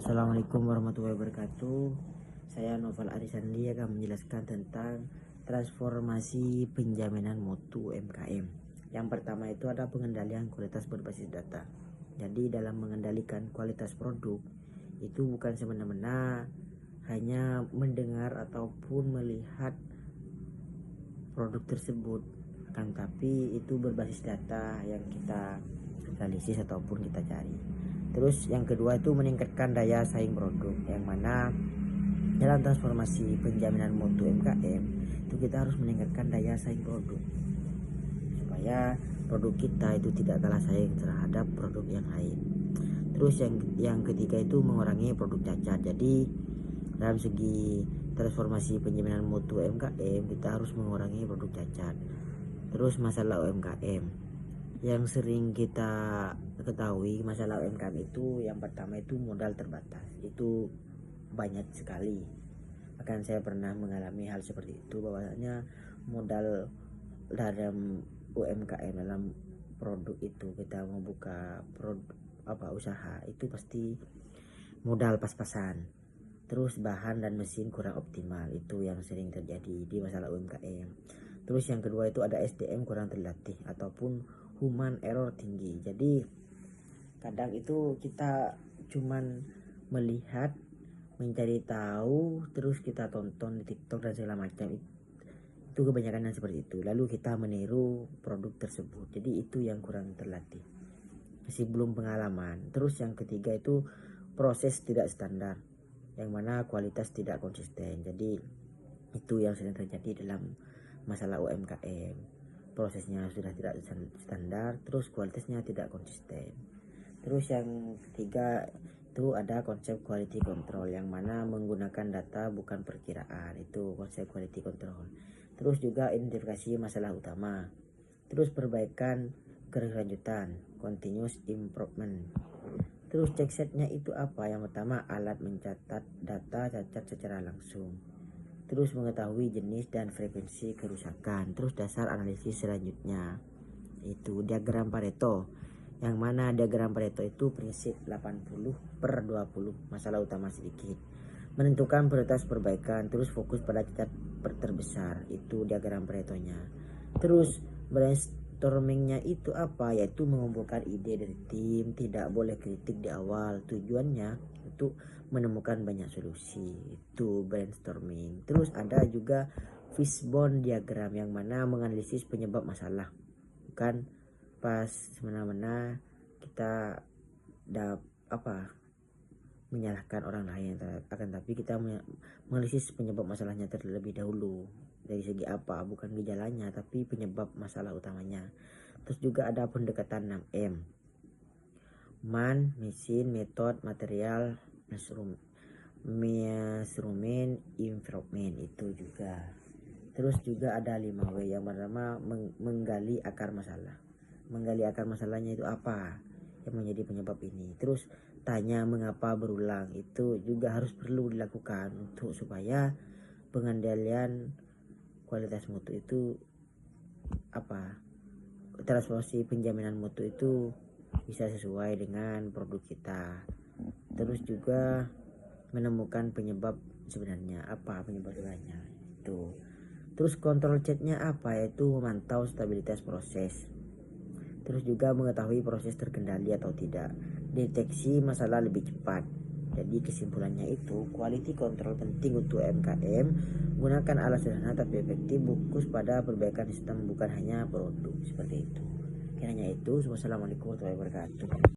Assalamualaikum warahmatullahi wabarakatuh. Saya Noval Arisandi akan menjelaskan tentang transformasi penjaminan mutu UMKM. Yang pertama itu ada pengendalian kualitas berbasis data. Jadi dalam mengendalikan kualitas produk itu bukan semena-mena hanya mendengar ataupun melihat produk tersebut, akan tapi itu berbasis data yang kita analisis ataupun kita cari. Terus yang kedua itu meningkatkan daya saing produk, yang mana dalam transformasi penjaminan mutu UMKM itu kita harus meningkatkan daya saing produk supaya produk kita itu tidak kalah saing terhadap produk yang lain. Terus yang ketiga itu mengurangi produk cacat. Jadi dalam segi transformasi penjaminan mutu UMKM kita harus mengurangi produk cacat. Terus masalah UMKM yang sering kita ketahui, masalah UMKM itu yang pertama itu modal terbatas, itu banyak sekali. Bahkan saya pernah mengalami hal seperti itu, bahwasanya modal dalam UMKM dalam produk itu kita mau buka produk usaha itu pasti modal pas-pasan. Terus bahan dan mesin kurang optimal, itu yang sering terjadi di masalah UMKM. Terus yang kedua itu ada SDM kurang terlatih ataupun human error tinggi. Jadi kadang itu kita cuman melihat, mencari tahu, terus kita tonton di TikTok dan segala macam. Itu kebanyakan yang seperti itu. Lalu kita meniru produk tersebut. Jadi itu yang kurang terlatih, masih belum pengalaman. Terus yang ketiga itu proses tidak standar, yang mana kualitas tidak konsisten. Jadi itu yang sering terjadi dalam masalah UMKM. Prosesnya sudah tidak standar, terus kualitasnya tidak konsisten. Terus yang ketiga itu ada konsep quality control, yang mana menggunakan data bukan perkiraan, itu konsep quality control. Terus juga identifikasi masalah utama, terus perbaikan keberlanjutan, continuous improvement. Terus check setnya itu apa? Yang pertama alat mencatat data cacat secara langsung, terus mengetahui jenis dan frekuensi kerusakan. Terus dasar analisis selanjutnya itu diagram Pareto, yang mana diagram Pareto itu prinsip 80/20, masalah utama sedikit, menentukan prioritas perbaikan, terus fokus pada cacat terbesar, itu diagram Paretonya. Terus brainstormingnya itu apa? Yaitu mengumpulkan ide dari tim, tidak boleh kritik di awal, tujuannya untuk menemukan banyak solusi, itu brainstorming. Terus ada juga fishbone diagram, yang mana menganalisis penyebab masalah, bukan pas semena-mena kita menyalahkan orang lain, akan tapi kita menganalisis penyebab masalahnya terlebih dahulu, dari segi apa, bukan gejalanya tapi penyebab masalah utamanya. Terus juga ada pendekatan 6M, man, mesin, metode, material, measurement, improvement, itu juga. Terus juga ada 5W, yang pertama menggali akar masalah. Menggali akar masalahnya itu apa yang menjadi penyebab ini. Terus tanya mengapa berulang, itu juga harus perlu dilakukan untuk supaya pengendalian kualitas mutu itu transformasi penjaminan mutu itu bisa sesuai dengan produk kita. Terus juga menemukan penyebab sebenarnya, apa penyebab sebenarnya itu. Terus kontrol chatnya apa? Yaitu memantau stabilitas proses. Terus juga mengetahui proses terkendali atau tidak, deteksi masalah lebih cepat. Jadi kesimpulannya itu quality control penting untuk UMKM. Gunakan alat sederhana tapi efektif, fokus pada perbaikan sistem bukan hanya produk, seperti itu. Kiranya itu. Wassalamualaikum warahmatullahi wabarakatuh.